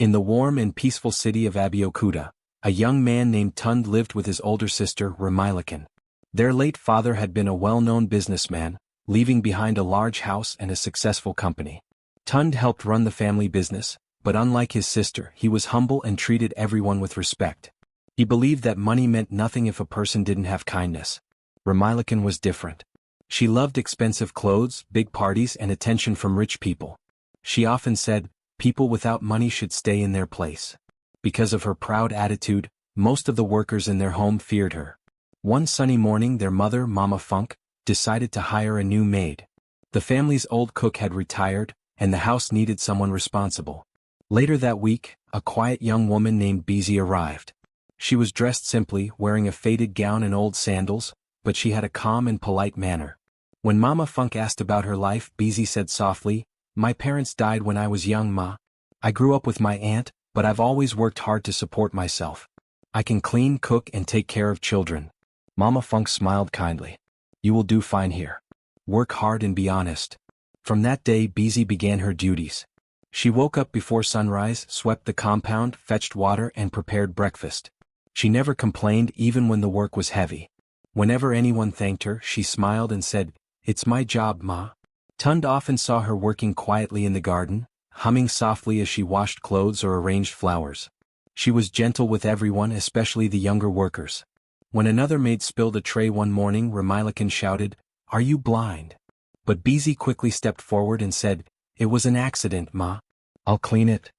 In the warm and peaceful city of Abeokuta, a young man named Tund lived with his older sister, Remilakan. Their late father had been a well-known businessman, leaving behind a large house and a successful company. Tund helped run the family business, but unlike his sister, he was humble and treated everyone with respect. He believed that money meant nothing if a person didn't have kindness. Remilakan was different. She loved expensive clothes, big parties, and attention from rich people. She often said, people without money should stay in their place. Because of her proud attitude, most of the workers in their home feared her. One sunny morning, their mother, Mama Funk, decided to hire a new maid. The family's old cook had retired, and the house needed someone responsible. Later that week, a quiet young woman named Beezy arrived. She was dressed simply, wearing a faded gown and old sandals, but she had a calm and polite manner. When Mama Funk asked about her life, Beezy said softly, "My parents died when I was young, Ma. I grew up with my aunt, but I've always worked hard to support myself. I can clean, cook, and take care of children." Mama Funk smiled kindly. "You will do fine here. Work hard and be honest." From that day, Beezy began her duties. She woke up before sunrise, swept the compound, fetched water, and prepared breakfast. She never complained even when the work was heavy. Whenever anyone thanked her, she smiled and said, "It's my job, Ma." Tund often saw her working quietly in the garden, humming softly as she washed clothes or arranged flowers. She was gentle with everyone, especially the younger workers. When another maid spilled a tray one morning, Remilakan shouted, "Are you blind?" But Beezy quickly stepped forward and said, "It was an accident, Ma. I'll clean it."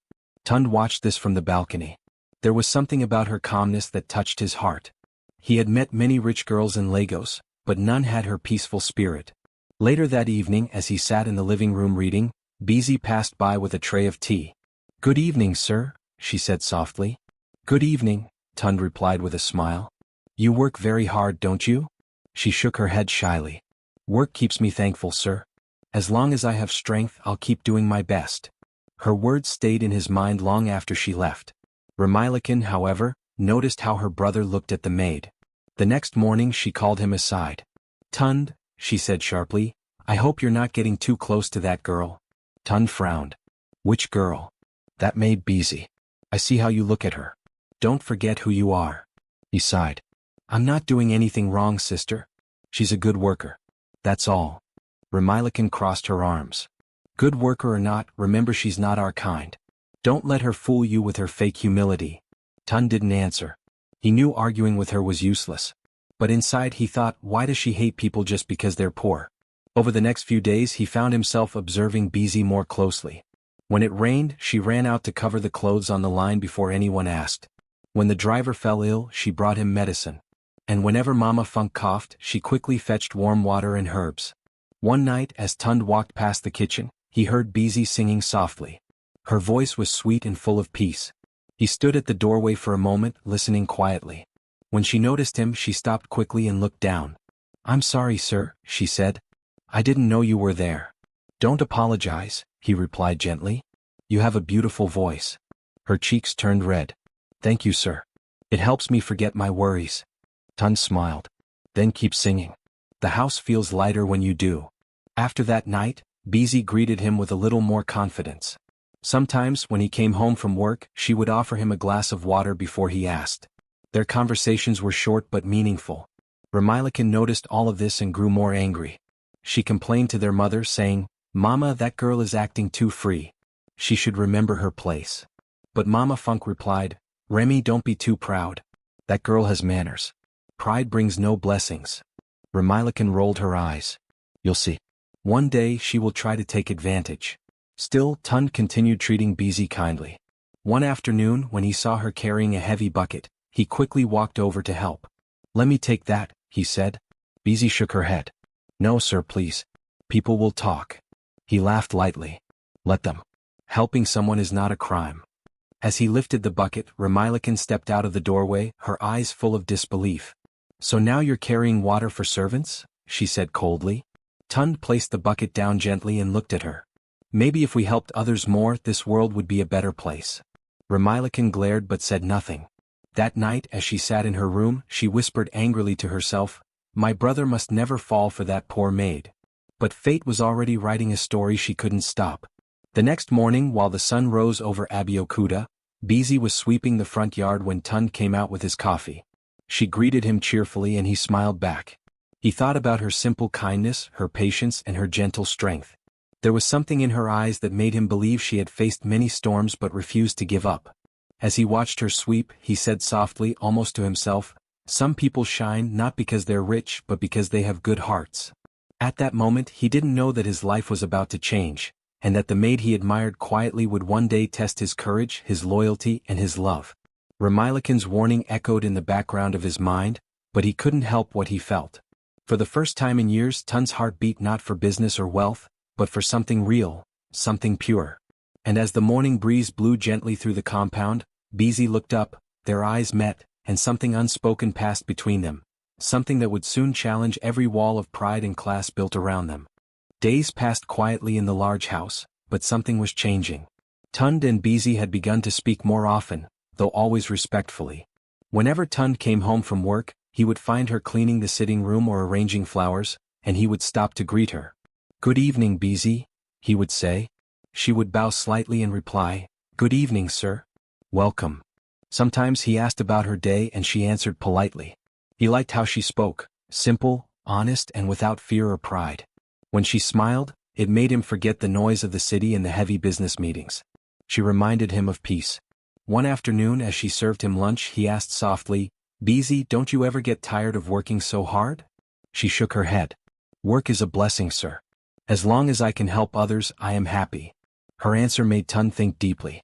Tund watched this from the balcony. There was something about her calmness that touched his heart. He had met many rich girls in Lagos, but none had her peaceful spirit. Later that evening, as he sat in the living room reading, Beezy passed by with a tray of tea. "Good evening, sir," she said softly. "Good evening," Tund replied with a smile. "You work very hard, don't you?" She shook her head shyly. "Work keeps me thankful, sir. As long as I have strength, I'll keep doing my best." Her words stayed in his mind long after she left. Remilakan, however, noticed how her brother looked at the maid. The next morning she called him aside. "Tund," she said sharply, "I hope you're not getting too close to that girl." Tund frowned. "Which girl?" "That maid Beezy. I see how you look at her. Don't forget who you are." He sighed. "I'm not doing anything wrong, sister. She's a good worker. That's all." Remilakan crossed her arms. "Good worker or not, remember she's not our kind. Don't let her fool you with her fake humility." Tund didn't answer. He knew arguing with her was useless. But inside he thought, why does she hate people just because they're poor? Over the next few days he found himself observing Beezy more closely. When it rained, she ran out to cover the clothes on the line before anyone asked. When the driver fell ill, she brought him medicine. And whenever Mama Funk coughed, she quickly fetched warm water and herbs. One night, as Tund walked past the kitchen, he heard Beezy singing softly. Her voice was sweet and full of peace. He stood at the doorway for a moment, listening quietly. When she noticed him, she stopped quickly and looked down. "I'm sorry, sir," she said. "I didn't know you were there." "Don't apologize," he replied gently. "You have a beautiful voice." Her cheeks turned red. "Thank you, sir. It helps me forget my worries." Tund smiled. "Then keep singing. The house feels lighter when you do." After that night, Beezy greeted him with a little more confidence. Sometimes, when he came home from work, she would offer him a glass of water before he asked. Their conversations were short but meaningful. Remilakan noticed all of this and grew more angry. She complained to their mother, saying, "Mama, that girl is acting too free. She should remember her place." But Mama Funk replied, "Remy, don't be too proud. That girl has manners. Pride brings no blessings." Remilakan rolled her eyes. "You'll see. One day she will try to take advantage." Still, Tund continued treating Beezy kindly. One afternoon, when he saw her carrying a heavy bucket, he quickly walked over to help. "Let me take that," he said. Beezy shook her head. "No, sir, please. People will talk." He laughed lightly. "Let them. Helping someone is not a crime." As he lifted the bucket, Remilakan stepped out of the doorway, her eyes full of disbelief. "So now you're carrying water for servants?" she said coldly. Tund placed the bucket down gently and looked at her. "Maybe if we helped others more, this world would be a better place." Remilakan glared but said nothing. That night, as she sat in her room, she whispered angrily to herself, "My brother must never fall for that poor maid." But fate was already writing a story she couldn't stop. The next morning while the sun rose over Abeokuta, Beezy was sweeping the front yard when Tund came out with his coffee. She greeted him cheerfully and he smiled back. He thought about her simple kindness, her patience and her gentle strength. There was something in her eyes that made him believe she had faced many storms but refused to give up. As he watched her sweep, he said softly, almost to himself, "Some people shine not because they're rich but because they have good hearts." At that moment he didn't know that his life was about to change, and that the maid he admired quietly would one day test his courage, his loyalty, and his love. Ramilakan's warning echoed in the background of his mind, but he couldn't help what he felt. For the first time in years Tund's heart beat not for business or wealth, but for something real, something pure. And as the morning breeze blew gently through the compound, Beezy looked up, their eyes met, and something unspoken passed between them, something that would soon challenge every wall of pride and class built around them. Days passed quietly in the large house, but something was changing. Tund and Beezy had begun to speak more often, though always respectfully. Whenever Tund came home from work, he would find her cleaning the sitting room or arranging flowers, and he would stop to greet her. "Good evening, Beezy," he would say. She would bow slightly and reply, "Good evening, sir. Welcome." Sometimes he asked about her day and she answered politely. He liked how she spoke, simple, honest and without fear or pride. When she smiled, it made him forget the noise of the city and the heavy business meetings. She reminded him of peace. One afternoon as she served him lunch he asked softly, "Beezy, don't you ever get tired of working so hard?" She shook her head. "Work is a blessing, sir. As long as I can help others, I am happy." Her answer made Tund think deeply.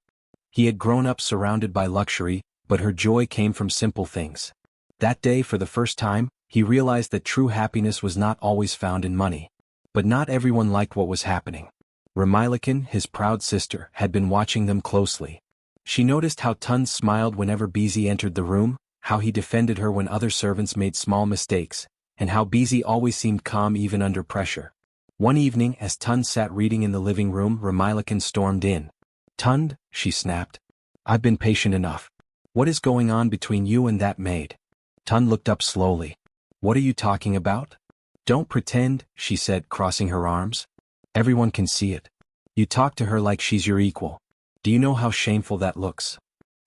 He had grown up surrounded by luxury, but her joy came from simple things. That day for the first time, he realized that true happiness was not always found in money. But not everyone liked what was happening. Ramilakan, his proud sister, had been watching them closely. She noticed how Tund smiled whenever Beezy entered the room, how he defended her when other servants made small mistakes, and how Beezy always seemed calm even under pressure. One evening as Tund sat reading in the living room, Ramilakan stormed in. "Tund," she snapped, "I've been patient enough. What is going on between you and that maid?" Tund looked up slowly. "What are you talking about?" "Don't pretend," she said, crossing her arms. "Everyone can see it. You talk to her like she's your equal. Do you know how shameful that looks?"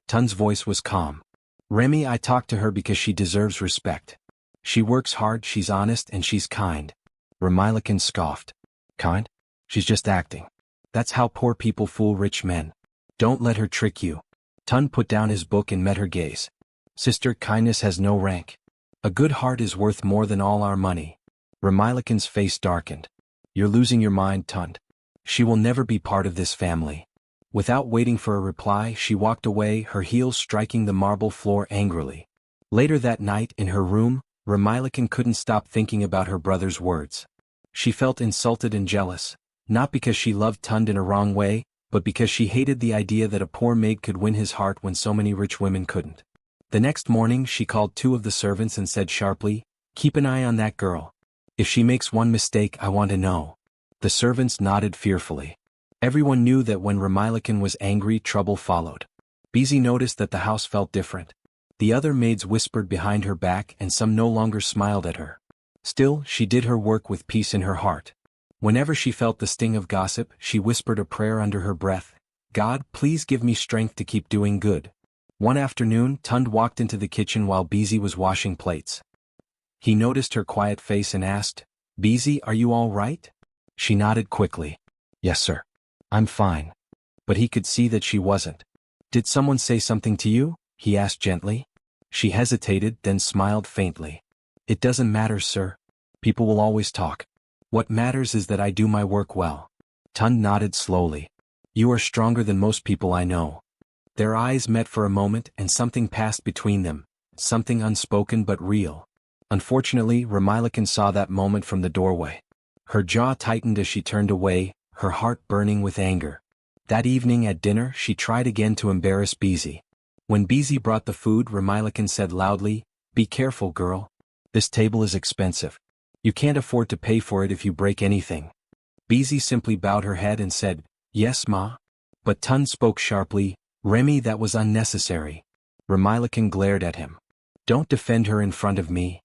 Tund's voice was calm. "Remy, I talk to her because she deserves respect. She works hard, she's honest, and she's kind." Ramilakan scoffed. "Kind? She's just acting. That's how poor people fool rich men. Don't let her trick you." Tund put down his book and met her gaze. "Sister, kindness has no rank. A good heart is worth more than all our money." Ramilakan's face darkened. "You're losing your mind, Tund. She will never be part of this family." Without waiting for a reply, she walked away, her heels striking the marble floor angrily. Later that night, in her room, Ramilakan couldn't stop thinking about her brother's words. She felt insulted and jealous, not because she loved Tund in a wrong way, but because she hated the idea that a poor maid could win his heart when so many rich women couldn't. The next morning she called two of the servants and said sharply, "Keep an eye on that girl. If she makes one mistake, I want to know." The servants nodded fearfully. Everyone knew that when Ramilakan was angry, trouble followed. Beezy noticed that the house felt different. The other maids whispered behind her back and some no longer smiled at her. Still, she did her work with peace in her heart. Whenever she felt the sting of gossip, she whispered a prayer under her breath, "God, please give me strength to keep doing good." One afternoon, Tund walked into the kitchen while Beezy was washing plates. He noticed her quiet face and asked, "Beezy, are you all right?" She nodded quickly. "Yes, sir. I'm fine." But he could see that she wasn't. "Did someone say something to you?" he asked gently. She hesitated, then smiled faintly. "It doesn't matter, sir. People will always talk. What matters is that I do my work well." Tund nodded slowly. "You are stronger than most people I know." Their eyes met for a moment and something passed between them, something unspoken but real. Unfortunately, Ramilakan saw that moment from the doorway. Her jaw tightened as she turned away, her heart burning with anger. That evening at dinner she tried again to embarrass Beezy. When Beezy brought the food, Ramilakan said loudly, "Be careful, girl. This table is expensive. You can't afford to pay for it if you break anything." Beezy simply bowed her head and said, "Yes, ma." But Tund spoke sharply, "Remy, that was unnecessary." Ramilakan glared at him. "Don't defend her in front of me."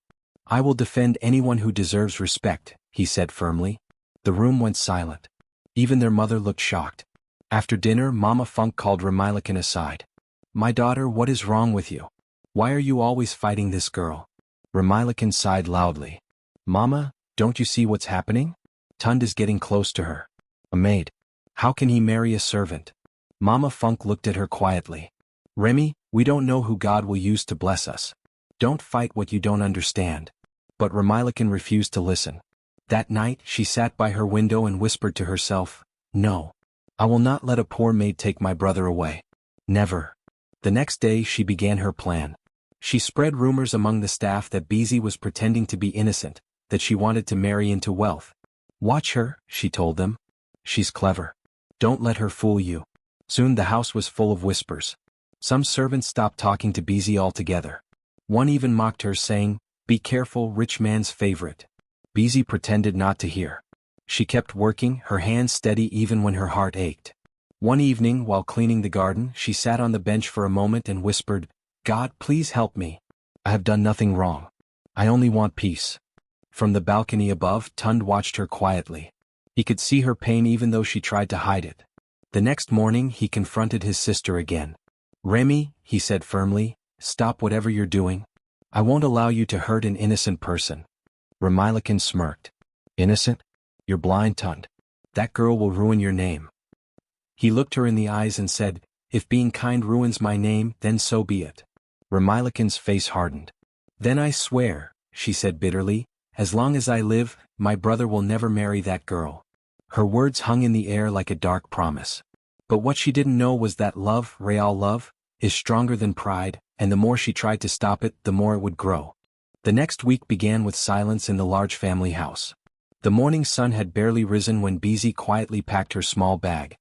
"I will defend anyone who deserves respect," he said firmly. The room went silent. Even their mother looked shocked. After dinner, Mama Funk called Remilican aside. "My daughter, what is wrong with you? Why are you always fighting this girl?" Remilican sighed loudly. "Mama, don't you see what's happening? Tund is getting close to her. A maid. How can he marry a servant?" Mama Funk looked at her quietly. "Remy, we don't know who God will use to bless us. Don't fight what you don't understand." But Remilican refused to listen. That night, she sat by her window and whispered to herself, "No. I will not let a poor maid take my brother away. Never." The next day she began her plan. She spread rumors among the staff that Beezy was pretending to be innocent, that she wanted to marry into wealth. "Watch her," she told them. "She's clever. Don't let her fool you." Soon the house was full of whispers. Some servants stopped talking to Beezy altogether. One even mocked her, saying, "Be careful, rich man's favorite." Beezy pretended not to hear. She kept working, her hands steady even when her heart ached. One evening, while cleaning the garden, she sat on the bench for a moment and whispered, "God, please help me. I have done nothing wrong. I only want peace." From the balcony above, Tund watched her quietly. He could see her pain even though she tried to hide it. The next morning, he confronted his sister again. "Remy," he said firmly, "stop whatever you're doing. I won't allow you to hurt an innocent person." Remilican smirked. "Innocent? You're blind, Tund. That girl will ruin your name." He looked her in the eyes and said, "If being kind ruins my name, then so be it." Remilican's face hardened. "Then I swear," she said bitterly, "as long as I live, my brother will never marry that girl." Her words hung in the air like a dark promise. But what she didn't know was that love, real love, is stronger than pride, and the more she tried to stop it, the more it would grow. The next week began with silence in the large family house. The morning sun had barely risen when Beezy quietly packed her small bag.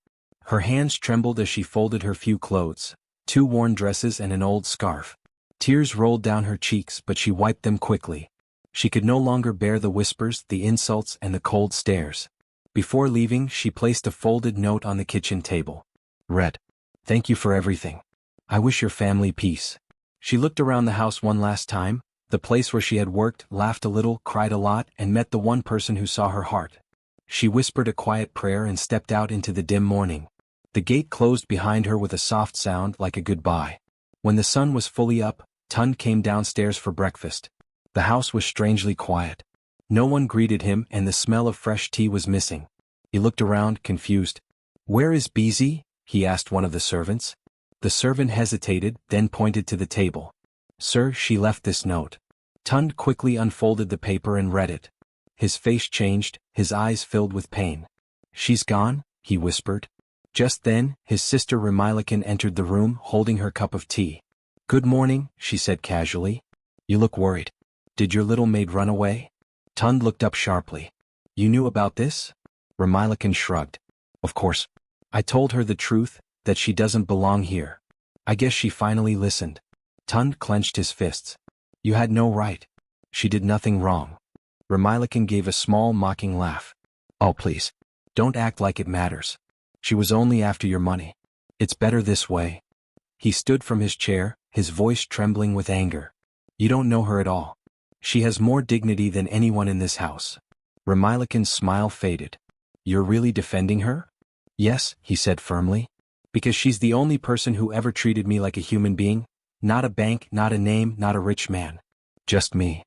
Her hands trembled as she folded her few clothes, 2 worn dresses and an old scarf. Tears rolled down her cheeks, but she wiped them quickly. She could no longer bear the whispers, the insults, and the cold stares. Before leaving, she placed a folded note on the kitchen table. Read, "Thank you for everything. I wish your family peace." She looked around the house one last time, the place where she had worked, laughed a little, cried a lot, and met the one person who saw her heart. She whispered a quiet prayer and stepped out into the dim morning. The gate closed behind her with a soft sound like a goodbye. When the sun was fully up, Tund came downstairs for breakfast. The house was strangely quiet. No one greeted him and the smell of fresh tea was missing. He looked around, confused. "Where is Beezy?" he asked one of the servants. The servant hesitated, then pointed to the table. "Sir, she left this note." Tund quickly unfolded the paper and read it. His face changed, his eyes filled with pain. "She's gone?" he whispered. Just then, his sister Remilican entered the room, holding her cup of tea. "Good morning," she said casually. "You look worried. Did your little maid run away?" Tund looked up sharply. "You knew about this?" Remilican shrugged. "Of course. I told her the truth, that she doesn't belong here. I guess she finally listened." Tund clenched his fists. "You had no right. She did nothing wrong." Remilican gave a small mocking laugh. "Oh please. Don't act like it matters. She was only after your money. It's better this way." He stood from his chair, his voice trembling with anger. "You don't know her at all. She has more dignity than anyone in this house." Remilican's smile faded. "You're really defending her?" "Yes," he said firmly. "Because she's the only person who ever treated me like a human being. Not a bank, not a name, not a rich man. Just me."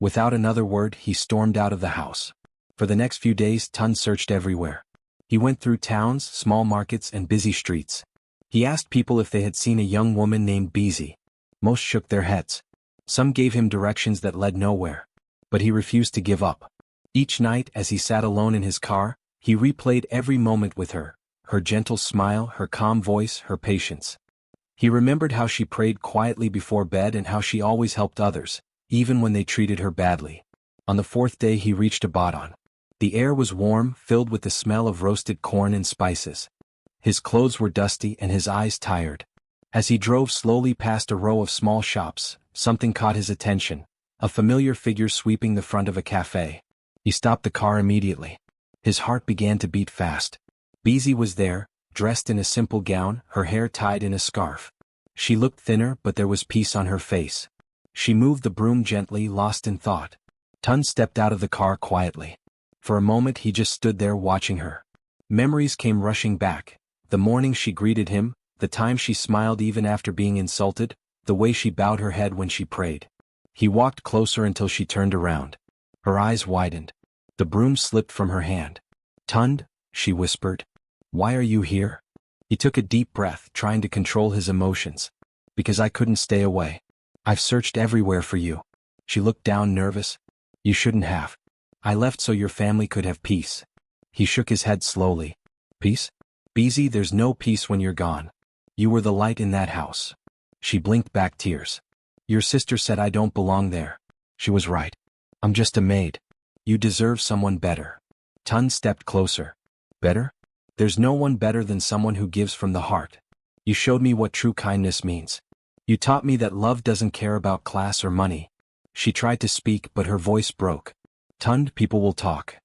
Without another word, he stormed out of the house. For the next few days, Tund searched everywhere. He went through towns, small markets, and busy streets. He asked people if they had seen a young woman named Beezy. Most shook their heads. Some gave him directions that led nowhere. But he refused to give up. Each night, as he sat alone in his car, he replayed every moment with her, her gentle smile, her calm voice, her patience. He remembered how she prayed quietly before bed and how she always helped others, even when they treated her badly. On the 4th day he reached Abaddon. The air was warm, filled with the smell of roasted corn and spices. His clothes were dusty and his eyes tired. As he drove slowly past a row of small shops, something caught his attention, a familiar figure sweeping the front of a cafe. He stopped the car immediately. His heart began to beat fast. Beezy was there, dressed in a simple gown, her hair tied in a scarf. She looked thinner, but there was peace on her face. She moved the broom gently, lost in thought. Tund stepped out of the car quietly. For a moment he just stood there watching her. Memories came rushing back. The morning she greeted him, the time she smiled even after being insulted, the way she bowed her head when she prayed. He walked closer until she turned around. Her eyes widened. The broom slipped from her hand. "Tund," she whispered. "Why are you here?" He took a deep breath, trying to control his emotions. "Because I couldn't stay away. I've searched everywhere for you." She looked down, nervous. "You shouldn't have. I left so your family could have peace." He shook his head slowly. "Peace? Beezy, there's no peace when you're gone. You were the light in that house." She blinked back tears. "Your sister said I don't belong there. She was right. I'm just a maid. You deserve someone better." Tund stepped closer. "Better? There's no one better than someone who gives from the heart. You showed me what true kindness means. You taught me that love doesn't care about class or money." She tried to speak, but her voice broke. "Tund, people will talk."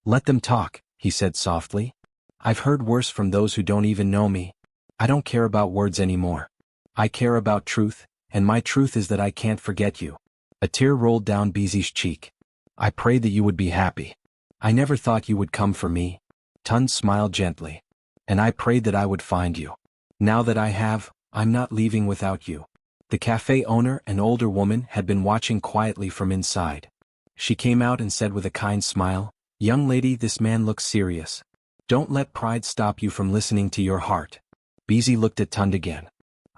"Let them talk," he said softly. "I've heard worse from those who don't even know me. I don't care about words anymore. I care about truth, and my truth is that I can't forget you." A tear rolled down Beezy's cheek. "I prayed that you would be happy. I never thought you would come for me." Tund smiled gently. "And I prayed that I would find you. Now that I have, I'm not leaving without you." The cafe owner, an older woman, had been watching quietly from inside. She came out and said with a kind smile, "Young lady, this man looks serious. Don't let pride stop you from listening to your heart." Beezy looked at Tund again.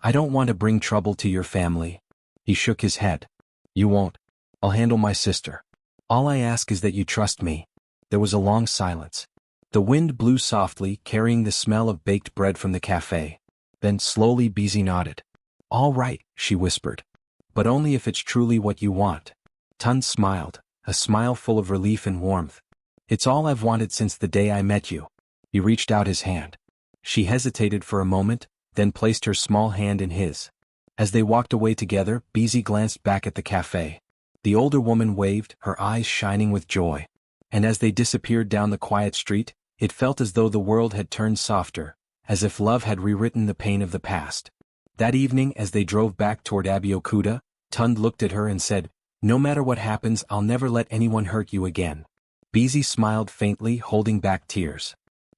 "I don't want to bring trouble to your family." He shook his head. "You won't. I'll handle my sister. All I ask is that you trust me." There was a long silence. The wind blew softly, carrying the smell of baked bread from the cafe. Then slowly Beezy nodded. "All right," she whispered. "But only if it's truly what you want." Tund smiled, a smile full of relief and warmth. "It's all I've wanted since the day I met you." He reached out his hand. She hesitated for a moment, then placed her small hand in his. As they walked away together, Beezy glanced back at the cafe. The older woman waved, her eyes shining with joy. And as they disappeared down the quiet street, it felt as though the world had turned softer, as if love had rewritten the pain of the past. That evening, as they drove back toward Abeokuta, Tund looked at her and said, "No matter what happens, I'll never let anyone hurt you again." Beezy smiled faintly, holding back tears.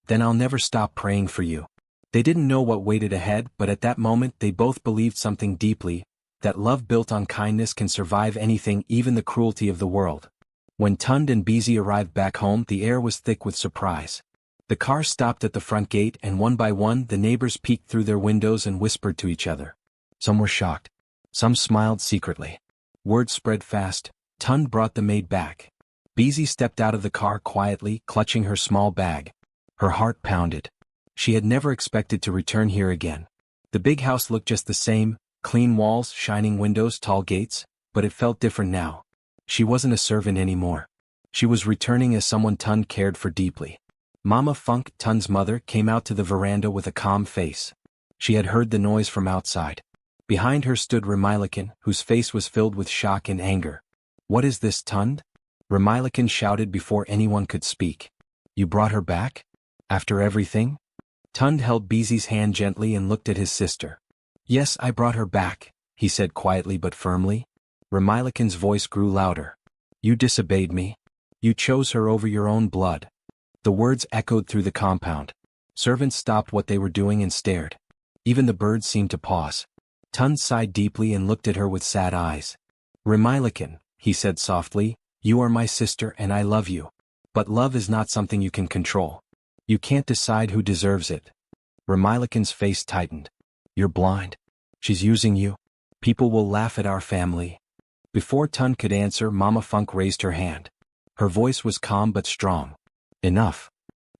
"Then I'll never stop praying for you." They didn't know what waited ahead, but at that moment they both believed something deeply, that love built on kindness can survive anything, even the cruelty of the world. When Tund and Beezy arrived back home, the air was thick with surprise. The car stopped at the front gate, and one by one the neighbors peeked through their windows and whispered to each other. Some were shocked. Some smiled secretly. Word spread fast. Tund brought the maid back. Beezy stepped out of the car quietly, clutching her small bag. Her heart pounded. She had never expected to return here again. The big house looked just the same, clean walls, shining windows, tall gates, but it felt different now. She wasn't a servant anymore. She was returning as someone Tund cared for deeply. Mama Funk, Tund's mother, came out to the veranda with a calm face. She had heard the noise from outside. Behind her stood Remilakin, whose face was filled with shock and anger. "What is this, Tund?" Remilakin shouted before anyone could speak. "You brought her back? After everything?" Tund held Beezy's hand gently and looked at his sister. "Yes, I brought her back," he said quietly but firmly. Remilakin's voice grew louder. "You disobeyed me. You chose her over your own blood." The words echoed through the compound. Servants stopped what they were doing and stared. Even the birds seemed to pause. Tund sighed deeply and looked at her with sad eyes. "Remilakin," he said softly, "you are my sister and I love you. But love is not something you can control. You can't decide who deserves it." Remilakin's face tightened. "You're blind. She's using you. People will laugh at our family." Before Tund could answer, Mama Funk raised her hand. Her voice was calm but strong. "Enough."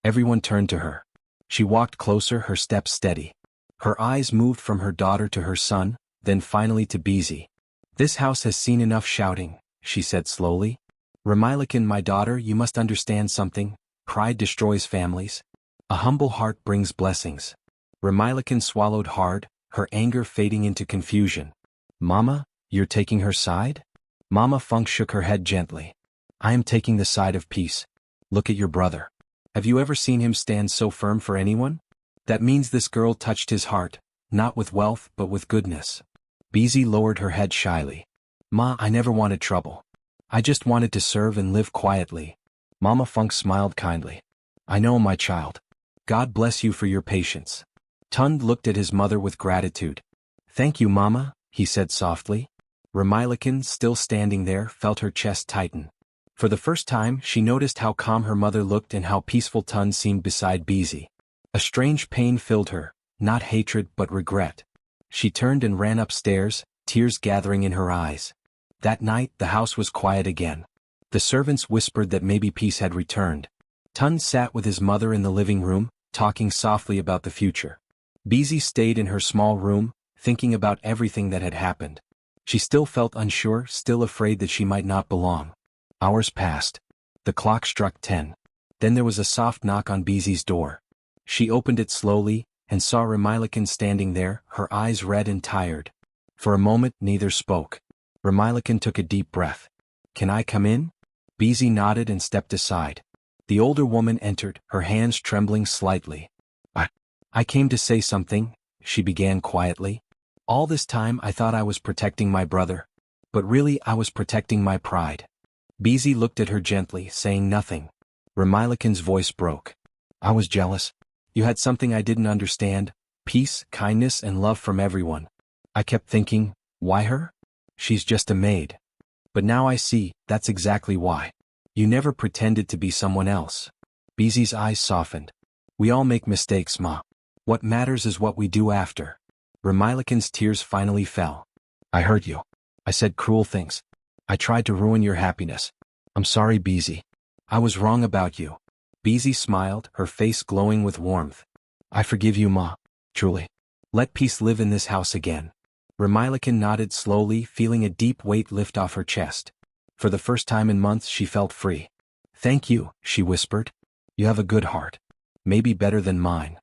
Everyone turned to her. She walked closer, her steps steady. Her eyes moved from her daughter to her son, then finally to Beezy. "This house has seen enough shouting," she said slowly. "Remilakin, my daughter, you must understand something. Pride destroys families. A humble heart brings blessings." Remilakin swallowed hard, her anger fading into confusion. "Mama, you're taking her side?" Mama Funk shook her head gently. "I am taking the side of peace. Look at your brother. Have you ever seen him stand so firm for anyone? That means this girl touched his heart, not with wealth but with goodness." Beezy lowered her head shyly. "Ma, I never wanted trouble. I just wanted to serve and live quietly." Mama Funk smiled kindly. "I know, my child. God bless you for your patience." Tund looked at his mother with gratitude. "Thank you, Mama," he said softly. Remilican, still standing there, felt her chest tighten. For the first time, she noticed how calm her mother looked and how peaceful Tund seemed beside Beezy. A strange pain filled her, not hatred but regret. She turned and ran upstairs, tears gathering in her eyes. That night, the house was quiet again. The servants whispered that maybe peace had returned. Tund sat with his mother in the living room, talking softly about the future. Beezy stayed in her small room, thinking about everything that had happened. She still felt unsure, still afraid that she might not belong. Hours passed. The clock struck 10. Then there was a soft knock on Beezy's door. She opened it slowly, and saw Remilican standing there, her eyes red and tired. For a moment neither spoke. Remilican took a deep breath. "Can I come in?" Beezy nodded and stepped aside. The older woman entered, her hands trembling slightly. I came to say something," she began quietly. "All this time I thought I was protecting my brother. But really I was protecting my pride." Beezy looked at her gently, saying nothing. Remilican's voice broke. "I was jealous. You had something I didn't understand, peace, kindness and love from everyone. I kept thinking, why her? She's just a maid. But now I see, that's exactly why. You never pretended to be someone else." Beezy's eyes softened. "We all make mistakes, Ma. What matters is what we do after." Remilican's tears finally fell. "I hurt you. I said cruel things. I tried to ruin your happiness. I'm sorry, Beezy. I was wrong about you." Beezy smiled, her face glowing with warmth. "I forgive you, Ma. Truly. Let peace live in this house again." Remilican nodded slowly, feeling a deep weight lift off her chest. For the first time in months she felt free. "Thank you," she whispered. "You have a good heart. Maybe better than mine."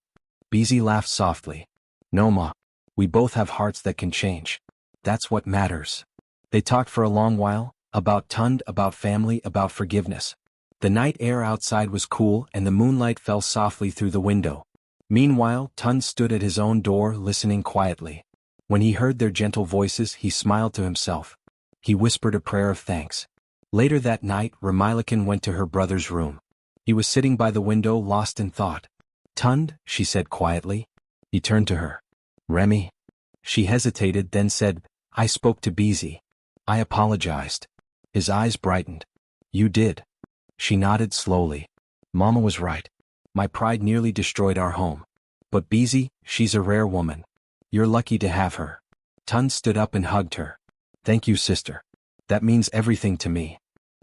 Beezy laughed softly. "No, Ma. We both have hearts that can change. That's what matters." They talked for a long while, about Tund, about family, about forgiveness. The night air outside was cool and the moonlight fell softly through the window. Meanwhile, Tund stood at his own door, listening quietly. When he heard their gentle voices, he smiled to himself. He whispered a prayer of thanks. Later that night, Remilican went to her brother's room. He was sitting by the window, lost in thought. "Tund," she said quietly. He turned to her. "Remy?" She hesitated, then said, "I spoke to Beezy. I apologized." His eyes brightened. "You did?" She nodded slowly. "Mama was right. My pride nearly destroyed our home. But Beezy, she's a rare woman. You're lucky to have her." Tund stood up and hugged her. "Thank you, sister. That means everything to me."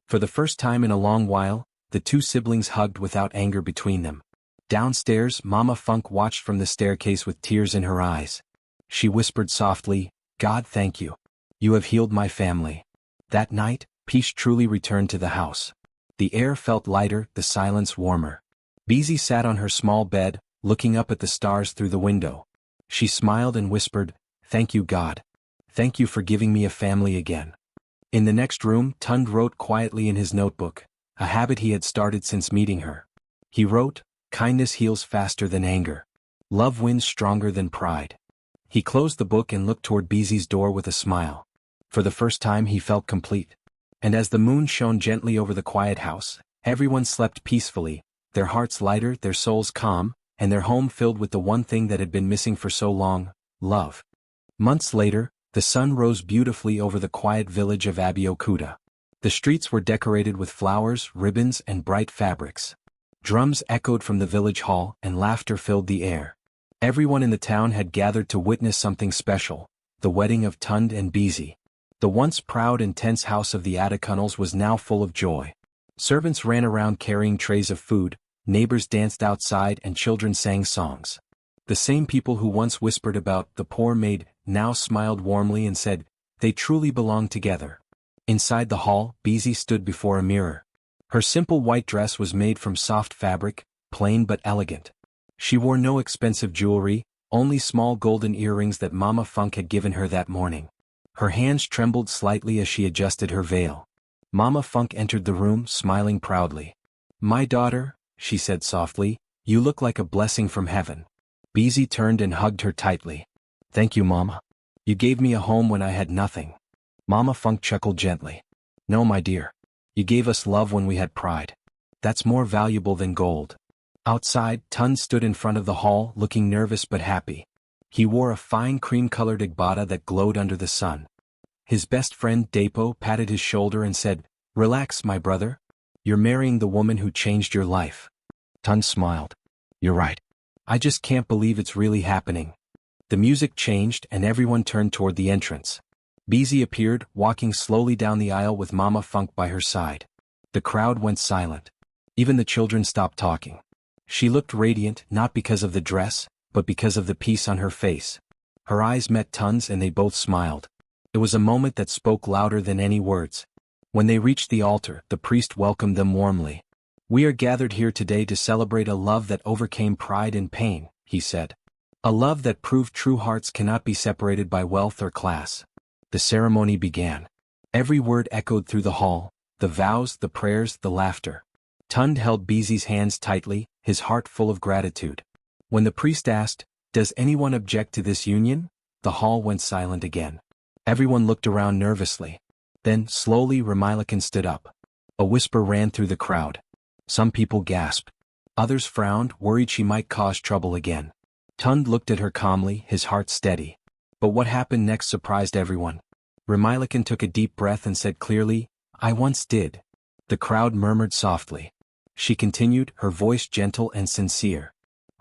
For the first time in a long while, the two siblings hugged without anger between them. Downstairs, Mama Funk watched from the staircase with tears in her eyes. She whispered softly, "God, thank you. You have healed my family." That night, peace truly returned to the house. The air felt lighter, the silence warmer. Beezy sat on her small bed, looking up at the stars through the window. She smiled and whispered, "Thank you, God. Thank you for giving me a family again." In the next room, Tund wrote quietly in his notebook, a habit he had started since meeting her. He wrote, "Kindness heals faster than anger. Love wins stronger than pride." He closed the book and looked toward Beezy's door with a smile. For the first time he felt complete. And as the moon shone gently over the quiet house, everyone slept peacefully, their hearts lighter, their souls calm, and their home filled with the one thing that had been missing for so long, love. Months later, the sun rose beautifully over the quiet village of Abeokuta. The streets were decorated with flowers, ribbons, and bright fabrics. Drums echoed from the village hall, and laughter filled the air. Everyone in the town had gathered to witness something special, the wedding of Tund and Beezy. The once proud and tense house of the Adekunals was now full of joy. Servants ran around carrying trays of food, neighbors danced outside and children sang songs. The same people who once whispered about the poor maid now smiled warmly and said, they truly belong together. Inside the hall, Beezy stood before a mirror. Her simple white dress was made from soft fabric, plain but elegant. She wore no expensive jewelry, only small golden earrings that Mama Funk had given her that morning. Her hands trembled slightly as she adjusted her veil. Mama Funk entered the room, smiling proudly. "My daughter," she said softly, "you look like a blessing from heaven." Beezy turned and hugged her tightly. "Thank you, Mama. You gave me a home when I had nothing." Mama Funk chuckled gently. "No, my dear. You gave us love when we had pride. That's more valuable than gold." Outside, Tund stood in front of the hall, looking nervous but happy. He wore a fine cream-colored agbada that glowed under the sun. His best friend Dapo patted his shoulder and said, "Relax, my brother. You're marrying the woman who changed your life." Tund smiled. "You're right. I just can't believe it's really happening." The music changed and everyone turned toward the entrance. Beezy appeared, walking slowly down the aisle with Mama Funk by her side. The crowd went silent. Even the children stopped talking. She looked radiant, not because of the dress, but because of the peace on her face. Her eyes met Tund's and they both smiled. It was a moment that spoke louder than any words. When they reached the altar, the priest welcomed them warmly. "We are gathered here today to celebrate a love that overcame pride and pain," he said. "A love that proved true hearts cannot be separated by wealth or class." The ceremony began. Every word echoed through the hall, the vows, the prayers, the laughter. Tund held Beezy's hands tightly, his heart full of gratitude. When the priest asked, "Does anyone object to this union?" the hall went silent again. Everyone looked around nervously. Then, slowly, Remilican stood up. A whisper ran through the crowd. Some people gasped. Others frowned, worried she might cause trouble again. Tund looked at her calmly, his heart steady. But what happened next surprised everyone. Remilican took a deep breath and said clearly, "I once did." The crowd murmured softly. She continued, her voice gentle and sincere.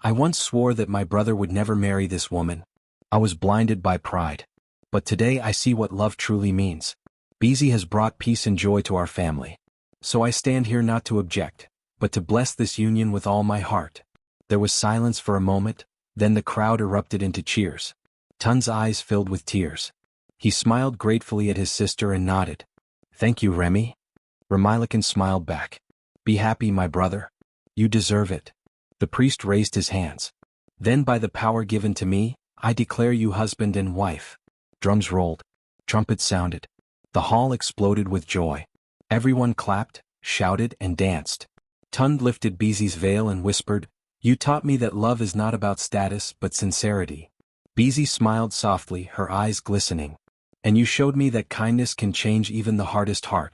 "I once swore that my brother would never marry this woman. I was blinded by pride. But today I see what love truly means. Beezy has brought peace and joy to our family. So I stand here not to object, but to bless this union with all my heart." There was silence for a moment, then the crowd erupted into cheers. Tund's eyes filled with tears. He smiled gratefully at his sister and nodded. "Thank you, Remy." Remilican smiled back. "Be happy, my brother. You deserve it." The priest raised his hands. "Then by the power given to me, I declare you husband and wife." Drums rolled. Trumpets sounded. The hall exploded with joy. Everyone clapped, shouted, and danced. Tund lifted Beezy's veil and whispered, "You taught me that love is not about status but sincerity." Beezy smiled softly, her eyes glistening. "And you showed me that kindness can change even the hardest heart."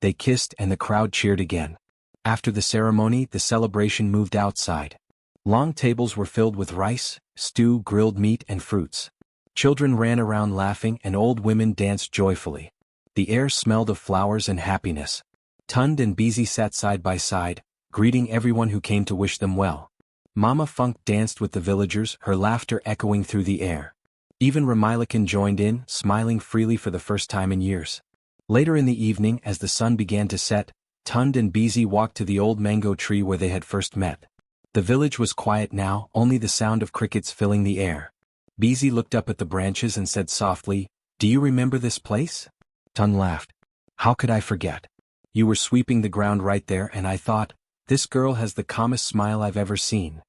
They kissed and the crowd cheered again. After the ceremony, the celebration moved outside. Long tables were filled with rice, stew, grilled meat, and fruits. Children ran around laughing and old women danced joyfully. The air smelled of flowers and happiness. Tund and Beezy sat side by side, greeting everyone who came to wish them well. Mama Funk danced with the villagers, her laughter echoing through the air. Even Remilican joined in, smiling freely for the first time in years. Later in the evening, as the sun began to set, Tund and Beezy walked to the old mango tree where they had first met. The village was quiet now, only the sound of crickets filling the air. Beezy looked up at the branches and said softly, "Do you remember this place?" Tund laughed. "How could I forget? You were sweeping the ground right there and I thought, this girl has the calmest smile I've ever seen."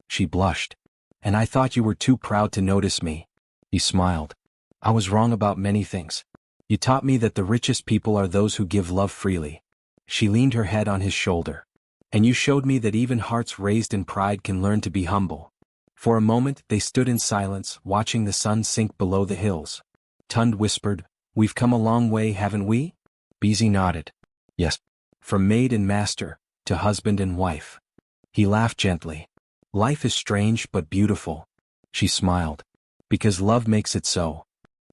She blushed. "And I thought you were too proud to notice me." He smiled. "I was wrong about many things. You taught me that the richest people are those who give love freely." She leaned her head on his shoulder. "And you showed me that even hearts raised in pride can learn to be humble." For a moment they stood in silence, watching the sun sink below the hills. Tund whispered, "We've come a long way, haven't we?" Beezy nodded. "Yes. From maid and master, to husband and wife." He laughed gently. "Life is strange but beautiful." She smiled. "Because love makes it so."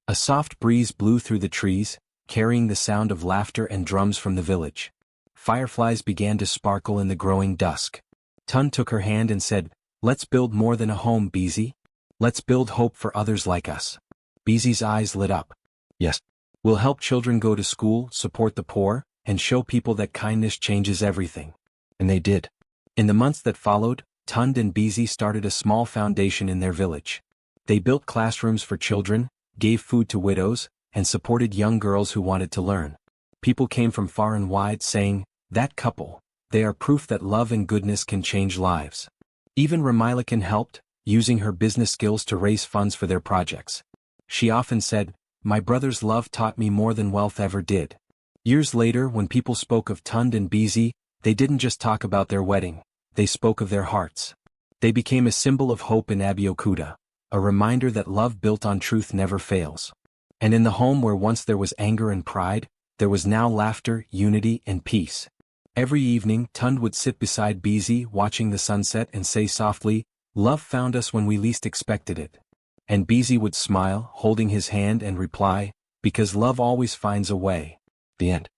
A soft breeze blew through the trees, carrying the sound of laughter and drums from the village. Fireflies began to sparkle in the growing dusk. Tund took her hand and said, "Let's build more than a home, Beezy. Let's build hope for others like us." Beezy's eyes lit up. "Yes. We'll help children go to school, support the poor, and show people that kindness changes everything." And they did. In the months that followed, Tund and Beezy started a small foundation in their village. They built classrooms for children, gave food to widows, and supported young girls who wanted to learn. People came from far and wide saying, "That couple, they are proof that love and goodness can change lives." Even Remilican helped, using her business skills to raise funds for their projects. She often said, "My brother's love taught me more than wealth ever did." Years later, when people spoke of Tund and Beezy, they didn't just talk about their wedding, they spoke of their hearts. They became a symbol of hope in Abeokuta, a reminder that love built on truth never fails. And in the home where once there was anger and pride, there was now laughter, unity, and peace. Every evening Tund would sit beside Beezy watching the sunset and say softly, "Love found us when we least expected it." And Beezy would smile, holding his hand and reply, "Because love always finds a way." The end.